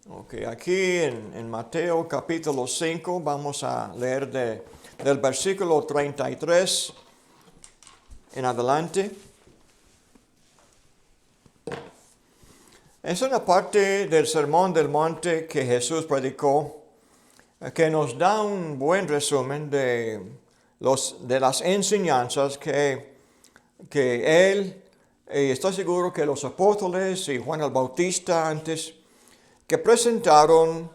Ok, aquí en Mateo capítulo 5 vamos a leer del versículo 33 en adelante. Es una parte del Sermón del Monte que Jesús predicó que nos da un buen resumen de las enseñanzas que él, y estoy seguro que los apóstoles y Juan el Bautista antes, que presentaron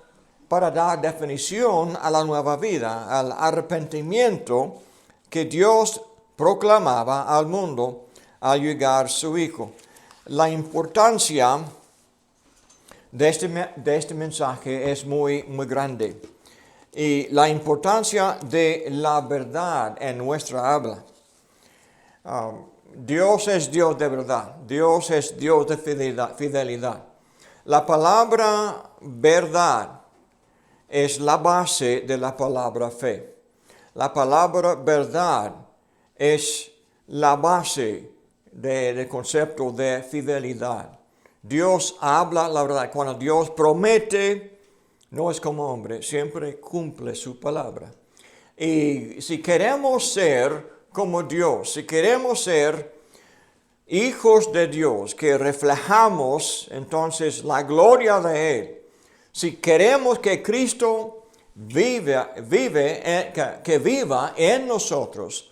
para dar definición a la nueva vida, al arrepentimiento que Dios proclamaba al mundo al llegar su Hijo. La importancia de este mensaje es muy grande. Y la importancia de la verdad en nuestra habla. Dios es Dios de verdad. Dios es Dios de fidelidad. La palabra verdad es la base de la palabra fe. La palabra verdad es la base del concepto de fidelidad. Dios habla la verdad. Cuando Dios promete, no es como hombre, siempre cumple su palabra. Y si queremos ser como Dios, si queremos ser hijos de Dios, que reflejamos entonces la gloria de Él, si queremos que Cristo viva en nosotros,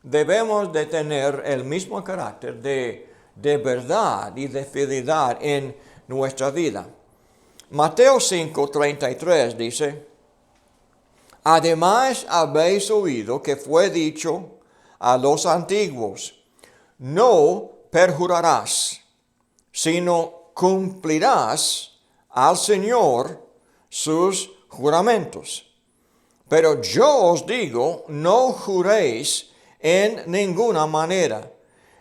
debemos de tener el mismo carácter de verdad y de fidelidad en nuestra vida. Mateo 5:33 dice: Además habéis oído que fue dicho a los antiguos: no perjurarás, sino cumplirás al Señor sus juramentos. Pero yo os digo, no juréis en ninguna manera,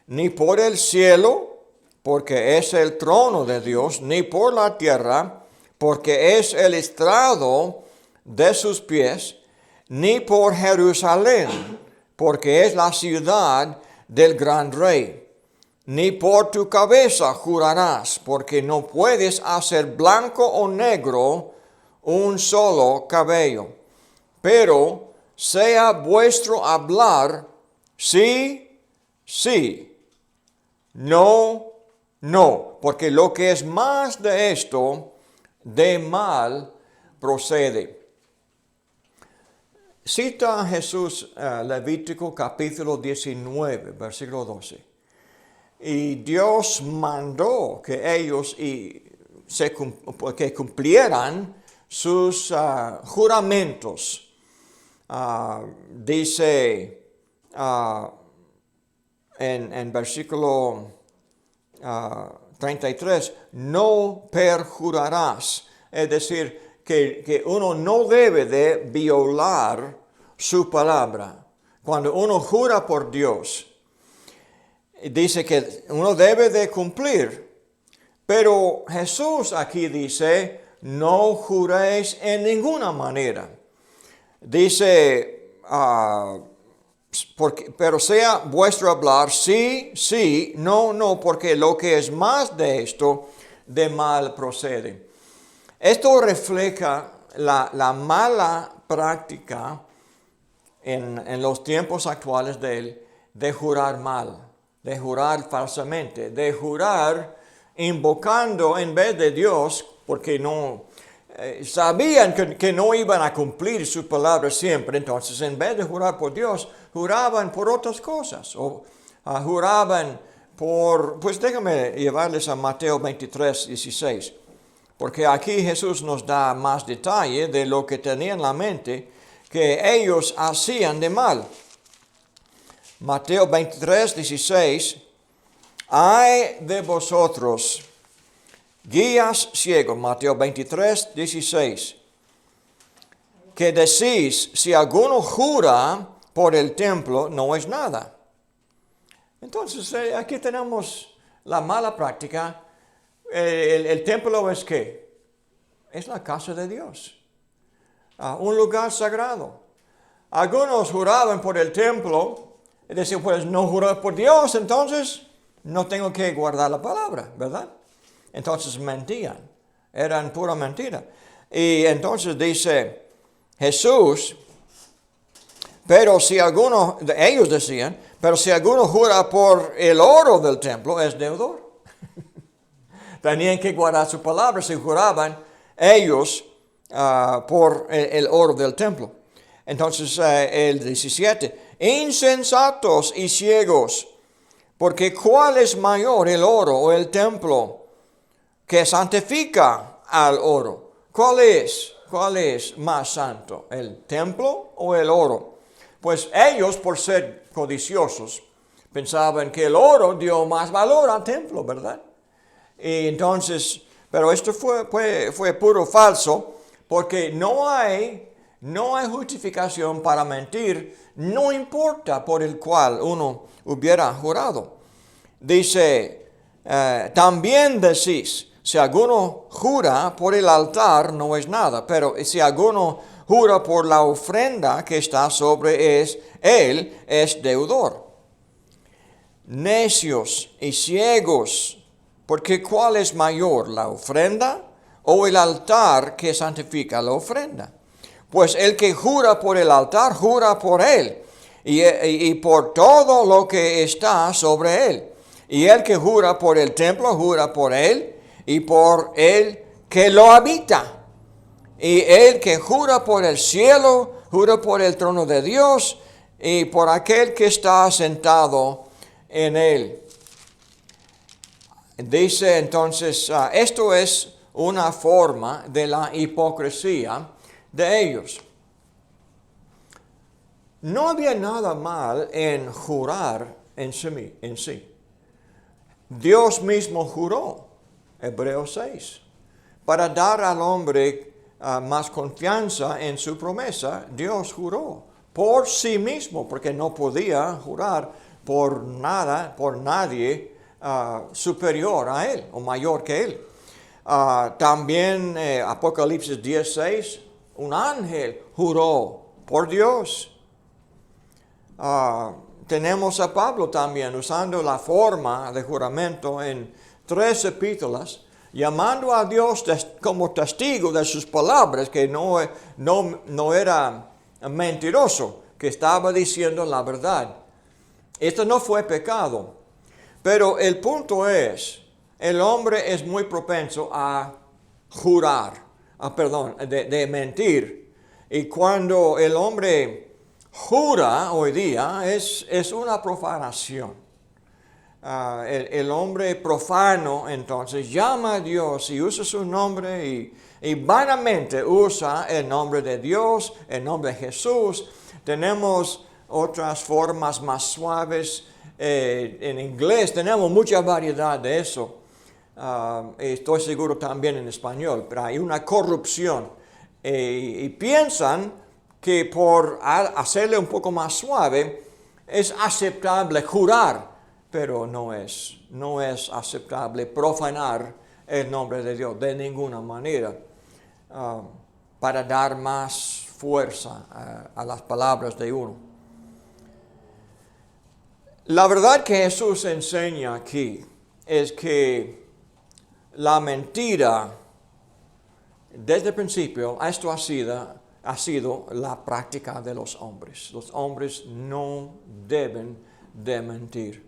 ni por el cielo, porque es el trono de Dios, ni por la tierra, porque es el estrado de sus pies, ni por Jerusalén, porque es la ciudad del gran rey. Ni por tu cabeza jurarás, porque no puedes hacer blanco o negro un solo cabello. Pero sea vuestro hablar sí, sí, no, no, porque lo que es más de esto, de mal procede. Cita Jesús Levítico capítulo 19, versículo 12. Y Dios mandó que ellos que cumplieran sus juramentos. Dice en versículo 33, no perjurarás. Es decir, que uno no debe de violar su palabra. Cuando uno jura por Dios, dice que uno debe de cumplir. Pero Jesús aquí dice, no juréis en ninguna manera. Dice, pero sea vuestro hablar sí, sí, no, no, porque lo que es más de esto, de mal procede. Esto refleja la mala práctica en los tiempos actuales de jurar mal, de jurar falsamente, de jurar invocando en vez de Dios, porque no sabían que no iban a cumplir su palabra siempre. Entonces, en vez de jurar por Dios, juraban por otras cosas, o juraban por, pues déjame llevarles a Mateo 23:16. Porque aquí Jesús nos da más detalle de lo que tenía en la mente que ellos hacían de mal. Mateo 23:16. Ay de vosotros, guías ciegos, Mateo 23:16, que decís, si alguno jura por el templo, no es nada. Entonces, aquí tenemos la mala práctica. El templo es ¿qué? Es la casa de Dios. Un lugar sagrado. Algunos juraban por el templo, y decían, pues no juré por Dios, entonces no tengo que guardar la palabra, ¿verdad? Entonces mentían. eran pura mentira. Y entonces dice Jesús, pero si alguno, ellos decían, pero si alguno jura por el oro del templo, es deudor. Tenían que guardar su palabra si juraban ellos por el oro del templo. Entonces el 17, insensatos y ciegos, porque ¿cuál es mayor, el oro o el templo que santifica al oro? ¿Cuál es más santo, el templo o el oro? Pues ellos, por ser codiciosos, pensaban que el oro dio más valor al templo, ¿verdad? Y entonces, pero esto fue puro falso, porque no hay justificación para mentir, no importa por el cual uno hubiera jurado. Dice, también decís, si alguno jura por el altar no es nada, pero si alguno jura por la ofrenda que está sobre él, es deudor. Necios y ciegos, porque ¿cuál es mayor, la ofrenda o el altar que santifica la ofrenda? Pues el que jura por el altar, jura por él y por todo lo que está sobre él. Y el que jura por el templo, jura por él y por el que lo habita. Y el que jura por el cielo, jura por el trono de Dios y por aquel que está sentado en él. Dice entonces, esto es una forma de la hipocresía de ellos. No había nada mal en jurar en sí. Dios mismo juró, Hebreos 6, para dar al hombre más confianza en su promesa. Dios juró por sí mismo, porque no podía jurar por nada, por nadie superior a él o mayor que él. También Apocalipsis 16, un ángel juró por Dios. Tenemos a Pablo también usando la forma de juramento en 3 epístolas, llamando a Dios como testigo de sus palabras, que no era mentiroso, que estaba diciendo la verdad. Esto no fue pecado, pero el punto es, el hombre es muy propenso a jurar, de mentir. Y cuando el hombre jura hoy día es una profanación. El hombre profano entonces llama a Dios y usa su nombre y vanamente usa el nombre de Dios, el nombre de Jesús. Tenemos otras formas más suaves. En inglés tenemos mucha variedad de eso. Estoy seguro también en español, pero hay una corrupción. Y piensan que por hacerle un poco más suave es aceptable jurar, pero no es aceptable profanar el nombre de Dios de ninguna manera, para dar más fuerza a las palabras de uno. La verdad que Jesús enseña aquí es que la mentira, desde el principio, esto ha sido la práctica de los hombres. Los hombres no deben de mentir.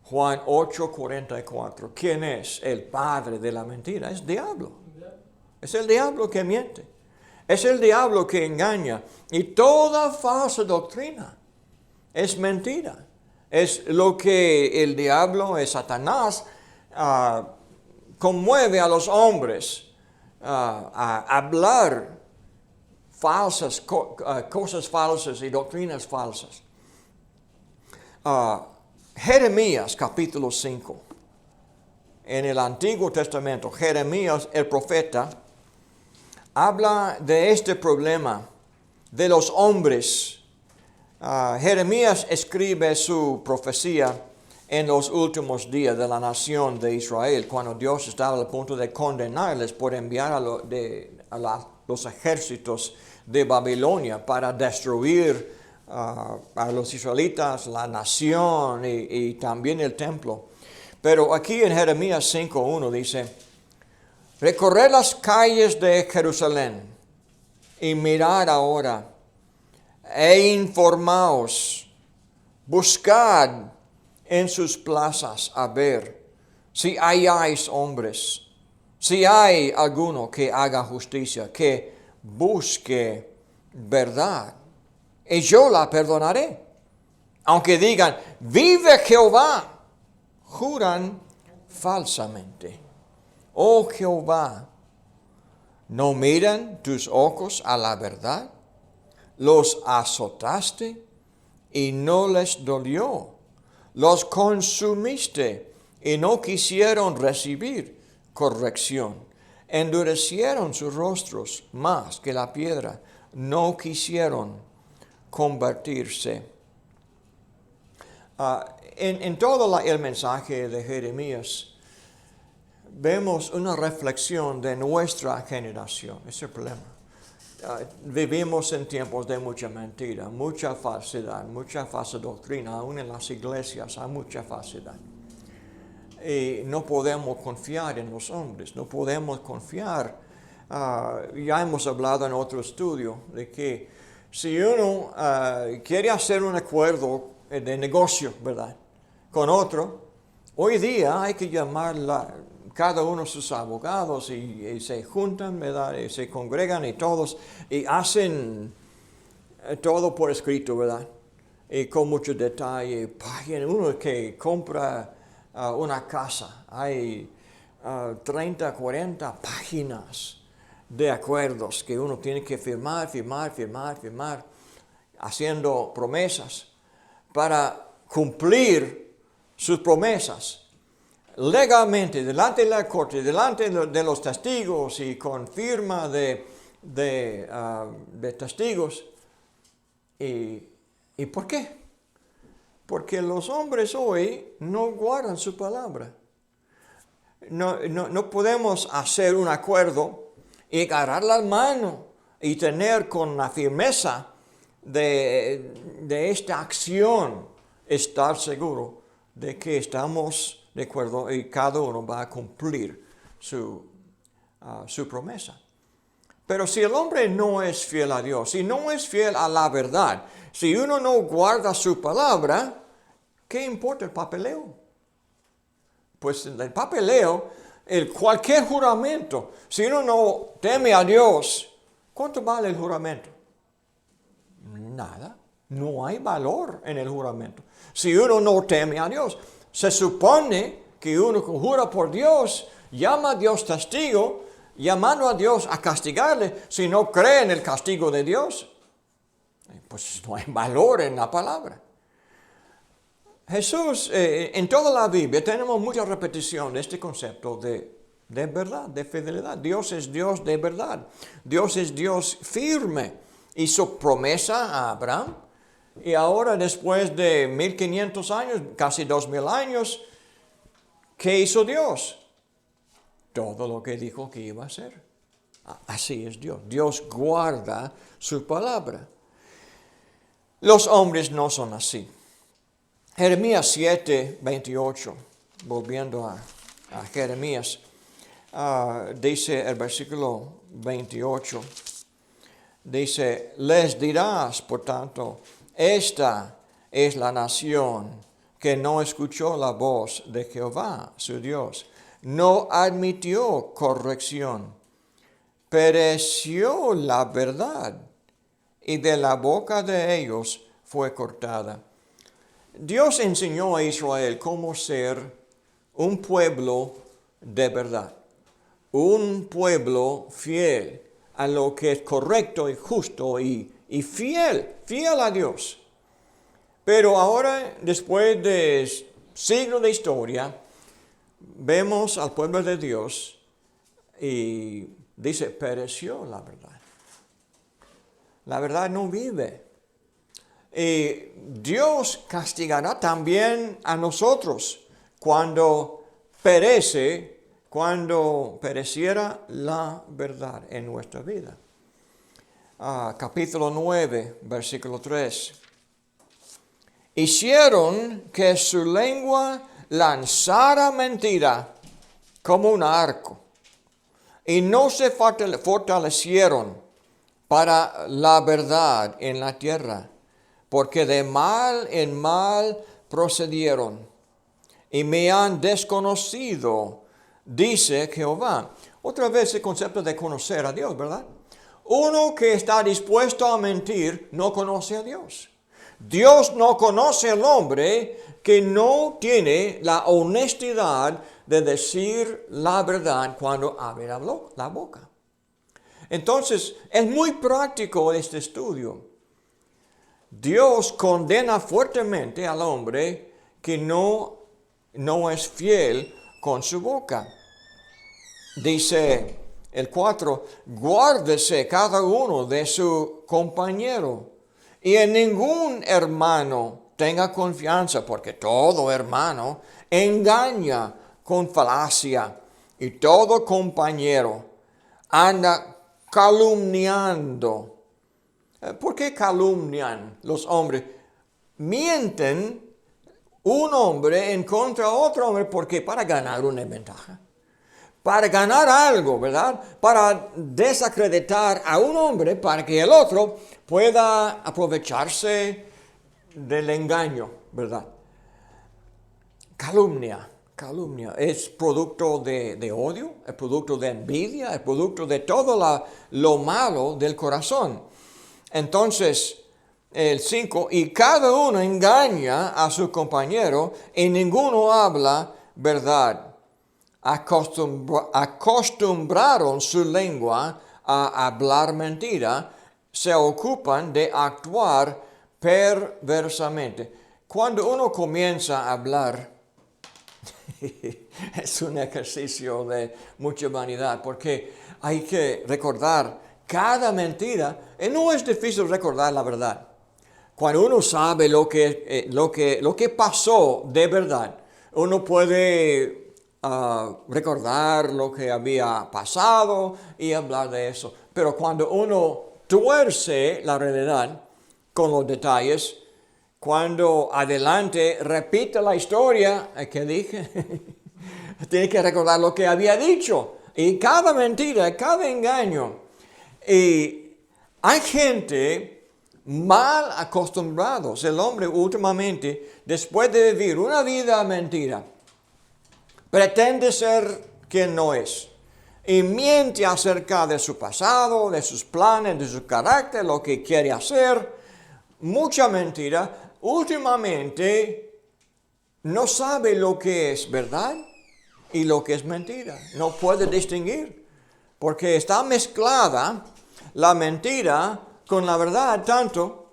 Juan 8:44. ¿Quién es el padre de la mentira? Es el diablo. Es el diablo que miente. Es el diablo que engaña. Y toda falsa doctrina es mentira. Es lo que el diablo, Satanás, conmueve a los hombres a hablar cosas falsas y doctrinas falsas. Jeremías capítulo 5. En el Antiguo Testamento, Jeremías el profeta habla de este problema de los hombres. Jeremías escribe su profecía en los últimos días de la nación de Israel, cuando Dios estaba a punto de condenarles por enviar a los ejércitos de Babilonia para destruir a los israelitas, la nación y también el templo. Pero aquí en Jeremías 5:1 dice, Recorred las calles de Jerusalén y mirad ahora e informaos, buscad en sus plazas a ver si hayáis hombres, si hay alguno que haga justicia, que busque verdad, y yo la perdonaré. Aunque digan, vive Jehová, juran falsamente. Oh Jehová, ¿no miran tus ojos a la verdad? Los azotaste y no les dolió. Los consumiste y no quisieron recibir corrección. Endurecieron sus rostros más que la piedra. No quisieron convertirse. En todo el mensaje de Jeremías, vemos una reflexión de nuestra generación. Ese es el problema. Vivimos en tiempos de mucha mentira, mucha falsedad, mucha falsa doctrina. Aún en las iglesias hay mucha falsedad. Y no podemos confiar en los hombres, no podemos confiar. Ya hemos hablado en otro estudio de que si uno quiere hacer un acuerdo de negocio, ¿verdad?, con otro, hoy día hay que llamar cada uno de sus abogados y se juntan, ¿verdad?, y se congregan y todos y hacen todo por escrito, ¿verdad?, y con mucho detalle. Uno que compra una casa, hay 30, 40 páginas de acuerdos que uno tiene que firmar, haciendo promesas para cumplir sus promesas legalmente, delante de la corte, delante de los testigos y con firma de testigos. ¿Y por qué? Porque los hombres hoy no guardan su palabra. No podemos hacer un acuerdo y agarrar la mano y tener con la firmeza de esta acción, estar seguro de que estamos de acuerdo y cada uno va a cumplir su promesa. Pero si el hombre no es fiel a Dios, si no es fiel a la verdad, si uno no guarda su palabra, ¿qué importa el papeleo? Pues el papeleo, cualquier juramento, si uno no teme a Dios, ¿cuánto vale el juramento? Nada, no hay valor en el juramento. Si uno no teme a Dios, se supone que uno jura por Dios, llama a Dios testigo, llamando a Dios a castigarle. Si no cree en el castigo de Dios, pues no hay valor en la palabra. Jesús, en toda la Biblia tenemos mucha repetición de este concepto de verdad, de fidelidad. Dios es Dios de verdad. Dios es Dios firme. Hizo promesa a Abraham. Y ahora, después de 1500 años, casi 2000 años, ¿qué hizo Dios? Todo lo que dijo que iba a hacer. Así es Dios. Dios guarda su palabra. Los hombres no son así. Jeremías 7, 28, volviendo a Jeremías, dice el versículo 28, dice, les dirás, por tanto, esta es la nación que no escuchó la voz de Jehová, su Dios, no admitió corrección, pereció la verdad, y de la boca de ellos fue cortada. Dios enseñó a Israel cómo ser un pueblo de verdad, un pueblo fiel a lo que es correcto y justo y fiel a Dios. Pero ahora, después de siglos de historia, vemos al pueblo de Dios y dice, pereció la verdad. La verdad no vive. Y Dios castigará también a nosotros cuando pereciera la verdad en nuestra vida. Capítulo 9, versículo 3. Hicieron que su lengua lanzara mentira como un arco, y no se fortalecieron para la verdad en la tierra, porque de mal en mal procedieron y me han desconocido, dice Jehová. Otra vez el concepto de conocer a Dios, ¿verdad? Uno que está dispuesto a mentir no conoce a Dios. Dios no conoce al hombre que no tiene la honestidad de decir la verdad cuando abre la boca. Entonces, es muy práctico este estudio. Dios condena fuertemente al hombre que no es fiel con su boca. Dice el 4, guárdese cada uno de su compañero y en ningún hermano tenga confianza, porque todo hermano engaña con falacia y todo compañero anda calumniando. ¿Por qué calumnian los hombres? Mienten un hombre en contra de otro hombre porque para ganar una ventaja. Para ganar algo, ¿verdad? Para desacreditar a un hombre para que el otro pueda aprovecharse del engaño, ¿verdad? Calumnia es producto de odio, es producto de envidia, es producto de todo lo malo del corazón. Entonces, el 5, y cada uno engaña a su compañero y ninguno habla verdad. Acostumbraron su lengua a hablar mentira, se ocupan de actuar perversamente. Cuando uno comienza a hablar, es un ejercicio de mucha vanidad, porque hay que recordar cada mentira, y no es difícil recordar la verdad. Cuando uno sabe lo que pasó de verdad, uno puede recordar lo que había pasado y hablar de eso. Pero cuando uno tuerce la realidad con los detalles, cuando adelante repite la historia, ¿qué dije? Tiene que recordar lo que había dicho. Y cada mentira, cada engaño. Y hay gente mal acostumbrados. El hombre últimamente, después de vivir una vida mentira, pretende ser quien no es. Y miente acerca de su pasado, de sus planes, de su carácter, lo que quiere hacer. Mucha mentira. Últimamente no sabe lo que es verdad y lo que es mentira. No puede distinguir. Porque está mezclada la mentira con la verdad tanto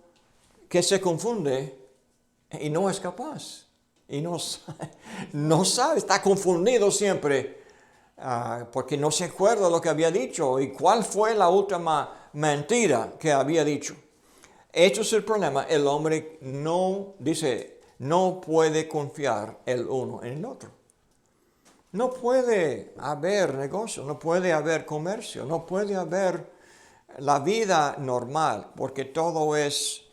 que se confunde y no es capaz. Y no sabe, está confundido siempre porque no se acuerda lo que había dicho y cuál fue la última mentira que había dicho. Esto es el problema. El hombre no puede confiar el uno en el otro. No puede haber negocio, no puede haber comercio, no puede haber la vida normal, porque todo es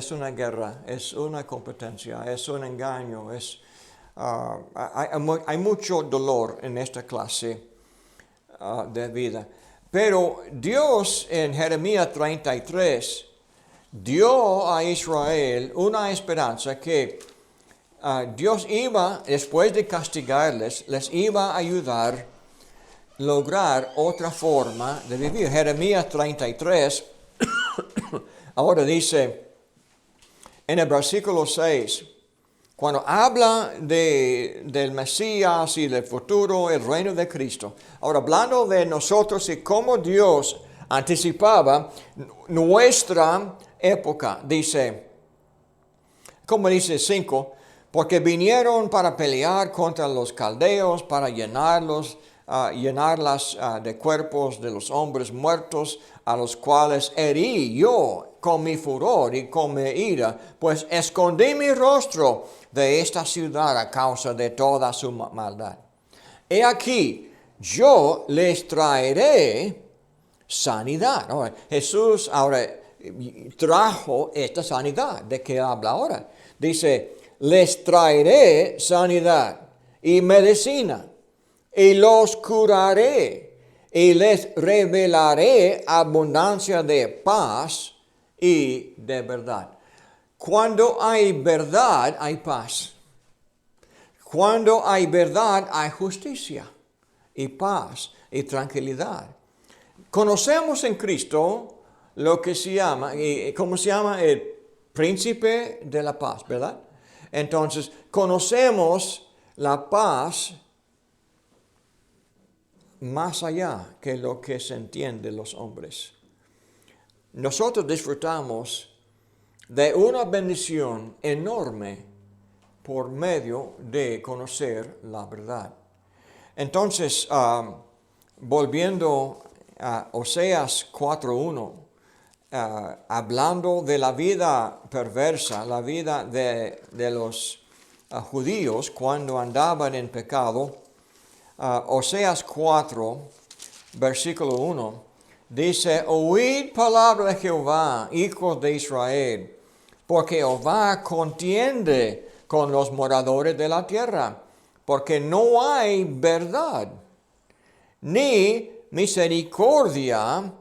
una guerra, es una competencia, es un engaño, hay mucho dolor en esta clase de vida. Pero Dios en Jeremías 33 dio a Israel una esperanza que Dios iba, después de castigarles, les iba a ayudar a lograr otra forma de vivir. Jeremías 33, ahora dice en el versículo 6, cuando habla del Mesías y del futuro, el reino de Cristo. Ahora, hablando de nosotros y cómo Dios anticipaba nuestra época, dice, como dice 5, porque vinieron para pelear contra los caldeos, para llenarlas de cuerpos de los hombres muertos, a los cuales herí yo con mi furor y con mi ira, pues escondí mi rostro de esta ciudad a causa de toda su maldad. He aquí, yo les traeré sanidad. Ahora, Jesús trajo esta sanidad. ¿De qué habla ahora? Dice, les traeré sanidad y medicina, y los curaré, y les revelaré abundancia de paz y de verdad. Cuando hay verdad, hay paz. Cuando hay verdad, hay justicia y paz y tranquilidad. Conocemos en Cristo lo que se llama, ¿cómo se llama? El príncipe de la paz, ¿verdad? Entonces, conocemos la paz más allá que lo que se entiende los hombres. Nosotros disfrutamos de una bendición enorme por medio de conocer la verdad. Entonces, volviendo a Oseas 4:1, hablando de la vida perversa, la vida de los judíos cuando andaban en pecado, Oseas 4, versículo 1, dice, oíd palabra de Jehová, hijos de Israel, porque Jehová contiende con los moradores de la tierra, porque no hay verdad, ni misericordia,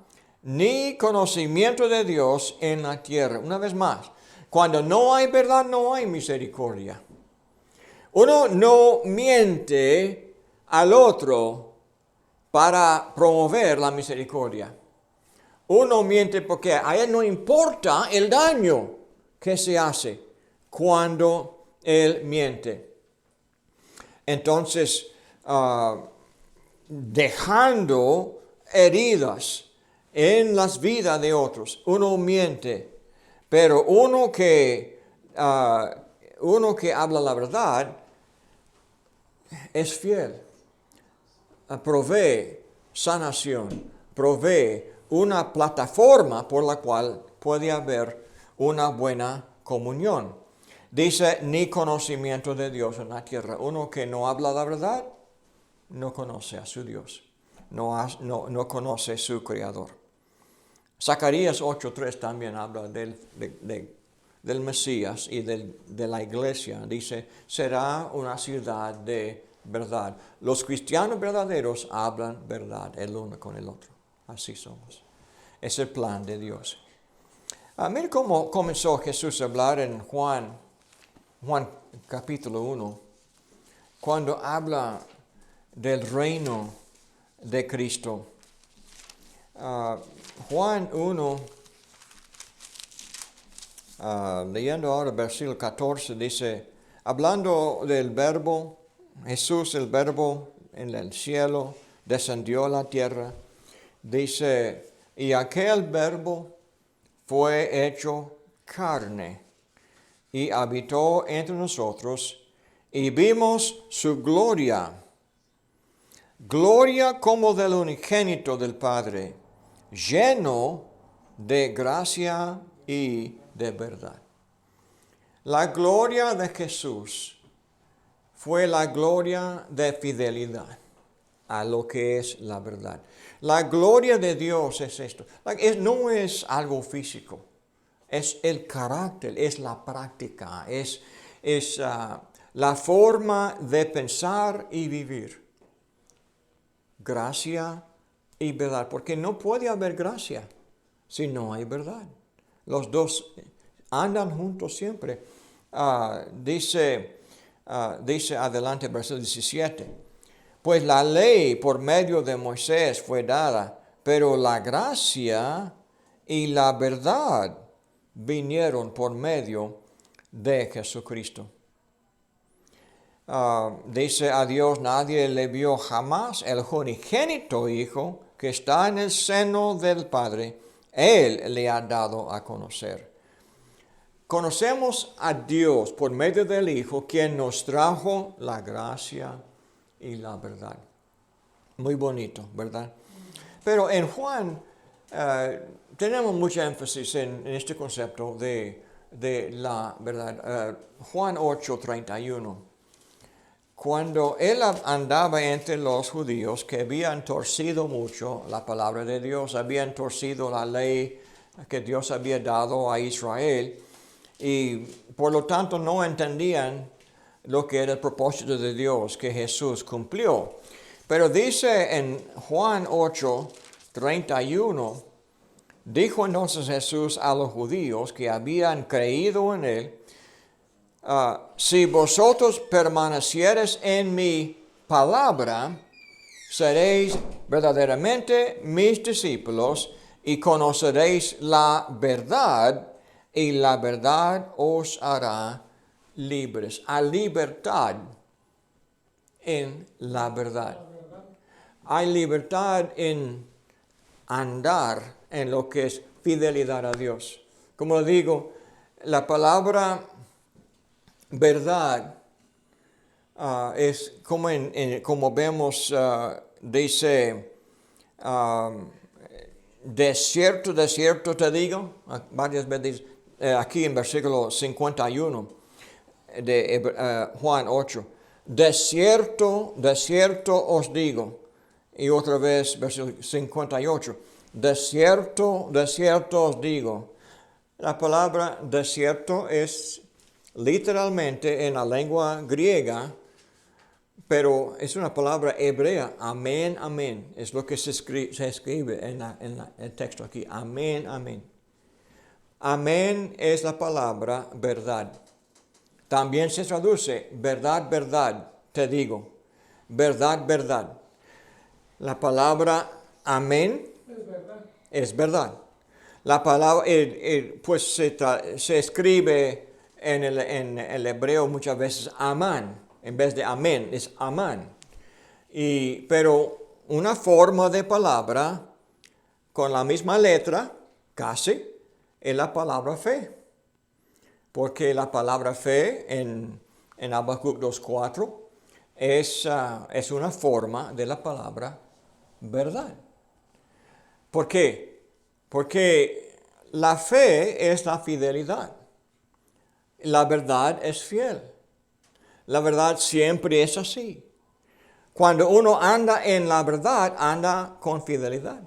ni conocimiento de Dios en la tierra. Una vez más, cuando no hay verdad, no hay misericordia. Uno no miente al otro para promover la misericordia. Uno miente porque a él no importa el daño que se hace cuando él miente. Entonces, dejando heridas en las vidas de otros, uno miente, pero uno que habla la verdad es fiel, provee sanación, provee una plataforma por la cual puede haber una buena comunión. Dice, ni conocimiento de Dios en la tierra. Uno que no habla la verdad, no conoce a su Dios, no conoce a su Creador. Zacarías 8:3 también habla del Mesías y de la iglesia. Dice, será una ciudad de verdad. Los cristianos verdaderos hablan verdad el uno con el otro. Así somos. Es el plan de Dios. Mira cómo comenzó Jesús a hablar en Juan capítulo 1, cuando habla del reino de Cristo. Juan 1, leyendo ahora versículo 14, dice, hablando del verbo, Jesús, el verbo en el cielo, descendió a la tierra, dice, y aquel verbo fue hecho carne y habitó entre nosotros y vimos su gloria, gloria como del unigénito del Padre, lleno de gracia y de verdad. La gloria de Jesús fue la gloria de fidelidad a lo que es la verdad. La gloria de Dios es esto. No es algo físico. Es el carácter, es la práctica, es la forma de pensar y vivir. Gracia y verdad, porque no puede haber gracia si no hay verdad. Los dos andan juntos siempre. Dice adelante, versículo 17, pues la ley por medio de Moisés fue dada, pero la gracia y la verdad vinieron por medio de Jesucristo. Dice a Dios, nadie le vio jamás, el unigénito Hijo que está en el seno del Padre, Él le ha dado a conocer. Conocemos a Dios por medio del Hijo, quien nos trajo la gracia y la verdad. Muy bonito, ¿verdad? Pero en Juan tenemos mucha énfasis en este concepto de la verdad. Juan 8:31. Cuando él andaba entre los judíos que habían torcido mucho la palabra de Dios, habían torcido la ley que Dios había dado a Israel y por lo tanto no entendían lo que era el propósito de Dios que Jesús cumplió. Pero dice en Juan 8:31, dijo entonces Jesús a los judíos que habían creído en él, si vosotros permaneciereis en mi palabra, seréis verdaderamente mis discípulos y conoceréis la verdad, y la verdad os hará libres. Hay libertad en la verdad. Hay libertad en andar en lo que es fidelidad a Dios. Como digo, la palabra verdad es como, como vemos, dice, de cierto te digo, varias veces aquí en versículo 51 de Juan 8, de cierto os digo, y otra vez versículo 58, de cierto os digo. La palabra desierto es literalmente en la lengua griega, pero es una palabra hebrea, amén, amén. Es lo que se escribe en el texto aquí, amén, amén. Amén es la palabra verdad. También se traduce verdad, verdad, te digo. Verdad, verdad. La palabra amén es verdad. La palabra, pues se escribe en el hebreo muchas veces amán. En vez de amén, es amán. Pero una forma de palabra con la misma letra, casi, es la palabra fe. Porque la palabra fe en Habacuc 2:4 es una forma de la palabra verdad. ¿Por qué? Porque la fe es la fidelidad. La verdad es fiel. La verdad siempre es así. Cuando uno anda en la verdad, anda con fidelidad.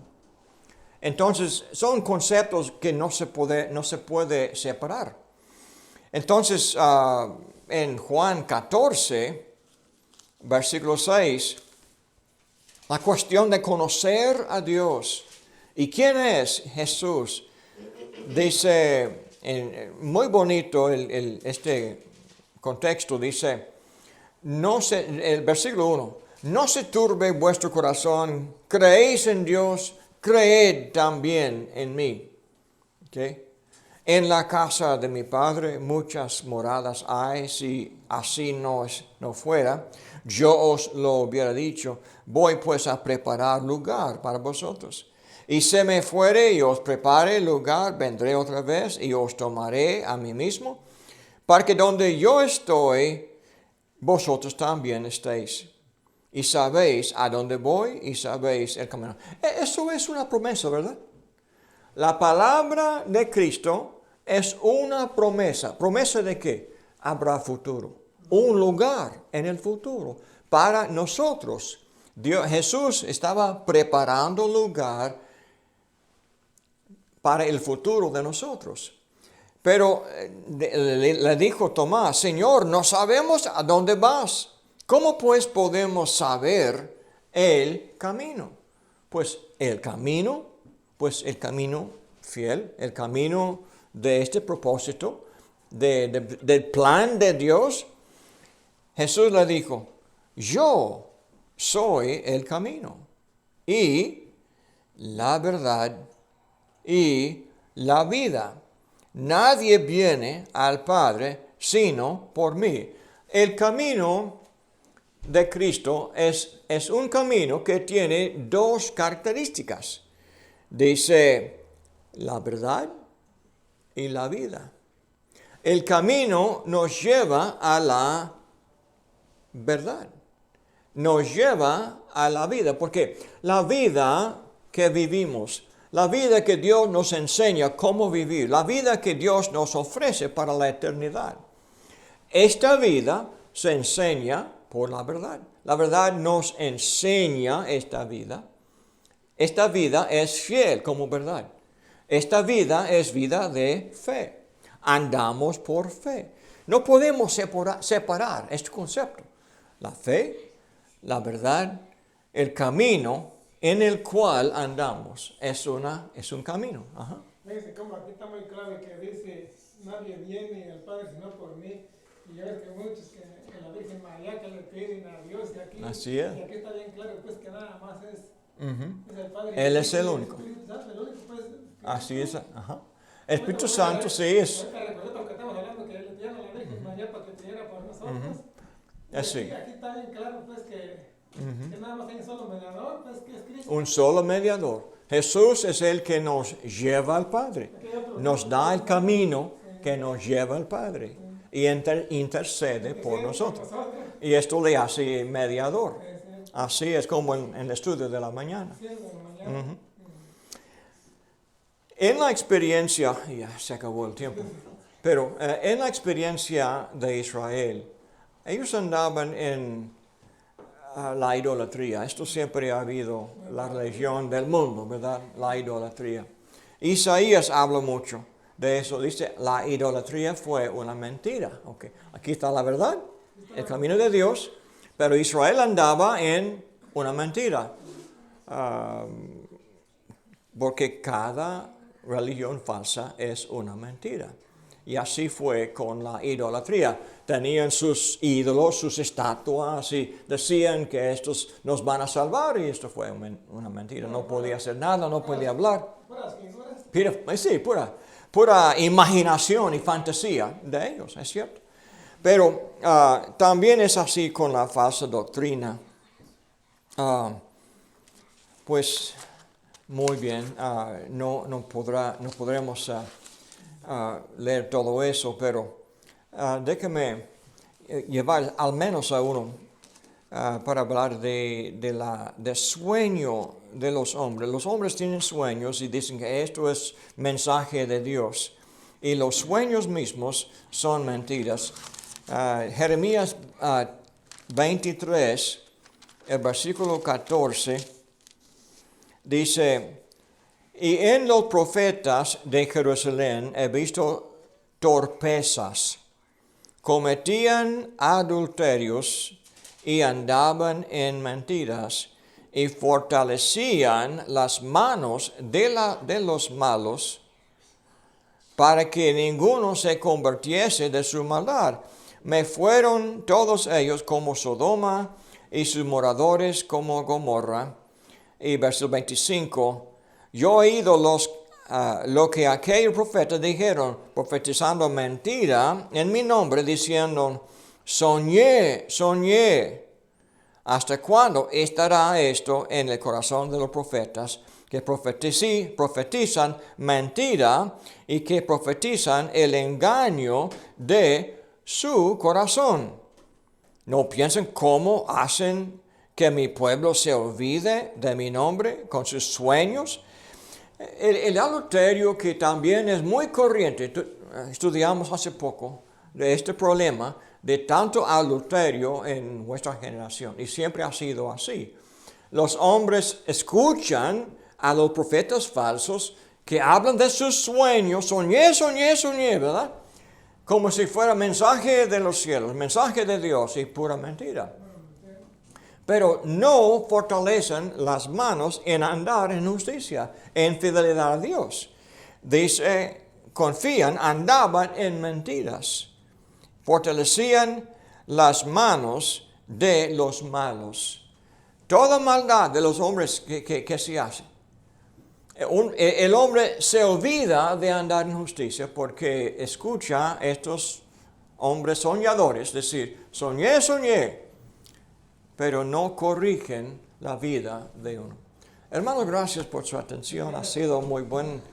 Entonces, son conceptos que no se puede separar. Entonces, en Juan 14, versículo 6, la cuestión de conocer a Dios. ¿Y quién es Jesús? Dice, muy bonito este contexto, dice, el versículo 1, no se turbe vuestro corazón, creéis en Dios, creed también en mí. ¿Okay? En la casa de mi Padre muchas moradas hay, si así no fuera, yo os lo hubiera dicho, voy pues a preparar lugar para vosotros. Y se me fuere y os prepare lugar, vendré otra vez y os tomaré a mí mismo, para que donde yo estoy, vosotros también estéis. Y sabéis a dónde voy y sabéis el camino. Eso es una promesa, ¿verdad? La palabra de Cristo es una promesa. ¿Promesa de qué? Habrá futuro. Un lugar en el futuro para nosotros. Jesús estaba preparando lugar para el futuro de nosotros. Pero le dijo Tomás, Señor, no sabemos a dónde vas. ¿Cómo pues podemos saber el camino? Pues el camino fiel, el camino de este propósito, del plan de Dios. Jesús le dijo, yo soy el camino y la verdad y la vida. Nadie viene al Padre sino por mí. El camino de Cristo es un camino que tiene dos características. Dice la verdad y la vida. El camino nos lleva a la verdad. Nos lleva a la vida. Porque la vida que vivimos, la vida que Dios nos enseña cómo vivir, la vida que Dios nos ofrece para la eternidad. Esta vida se enseña por la verdad. La verdad nos enseña esta vida. Esta vida es fiel como verdad. Esta vida es vida de fe. Andamos por fe. No podemos separar este concepto. La fe, la verdad el camino en el cual andamos es un camino. Ajá. Fíjense como aquí está muy claro que dice, nadie viene al Padre sino por mí. Y ya ves que muchos que la Virgen María que le piden a Dios y aquí, Así es. y aquí está bien claro pues que nada más es el Padre. Él es el único. El Espíritu Santo, el único pues. Así es. Ajá. El Espíritu Santo sí es. Ahorita recordé lo que estamos hablando, que le pidieron a la Virgen María para que pidiera por nosotros. Así. Aquí está bien claro pues que nada más hay un solo mediador, pues que es Cristo. Un solo mediador. Jesús es el que nos lleva al Padre. Nos da el camino que nos lleva al Padre. Y intercede por nosotros. Y esto le hace mediador. Así es como en el estudio de la mañana. En la experiencia, ya se acabó el tiempo, pero en la experiencia de Israel, ellos andaban en la idolatría. Esto siempre ha habido la religión del mundo, ¿verdad? La idolatría. Isaías habla mucho de eso. Dice, la idolatría fue una mentira. Okay. Aquí está la verdad, el camino de Dios, pero Israel andaba en una mentira. Porque cada religión falsa es una mentira. Y así fue con la idolatría. Tenían sus ídolos, sus estatuas y decían que estos nos van a salvar y esto fue una mentira. No podía hacer nada, no podía hablar. Sí, pura imaginación y fantasía de ellos, es cierto. Pero también es así con la falsa doctrina. Pues muy bien, no podremos leer todo eso, pero déjame llevar al menos a uno para hablar del sueño de los hombres. Los hombres tienen sueños y dicen que esto es mensaje de Dios. Y los sueños mismos son mentiras. Jeremías 23, el versículo 14, dice, y en los profetas de Jerusalén he visto torpezas, cometían adulterios y andaban en mentiras y fortalecían las manos de los malos para que ninguno se convirtiese de su maldad. Me fueron todos ellos como Sodoma y sus moradores como Gomorra. Y verso 25, yo he oído lo que aquellos profetas dijeron, profetizando mentira en mi nombre, diciendo, soñé. ¿Hasta cuándo estará esto en el corazón de los profetas que profetizan mentira y que profetizan el engaño de su corazón? ¿No piensan cómo hacen que mi pueblo se olvide de mi nombre con sus sueños? El adulterio, que también es muy corriente, estudiamos hace poco de este problema de tanto adulterio en nuestra generación, y siempre ha sido así. Los hombres escuchan a los profetas falsos que hablan de sus sueños, soñé, ¿verdad? Como si fuera mensaje de los cielos, mensaje de Dios, y pura mentira. Pero no fortalecen las manos en andar en justicia, en fidelidad a Dios. Dice, andaban en mentiras. Fortalecían las manos de los malos. Toda maldad de los hombres que se hace. El hombre se olvida de andar en justicia porque escucha a estos hombres soñadores decir, soñé. Pero no corrigen la vida de uno. Hermanos, gracias por su atención. Ha sido muy buen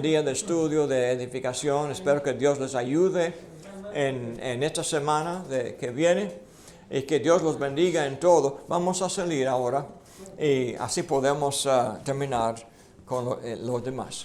día de estudio, de edificación. Espero que Dios les ayude en esta semana que viene y que Dios los bendiga en todo. Vamos a salir ahora y así podemos terminar con los demás.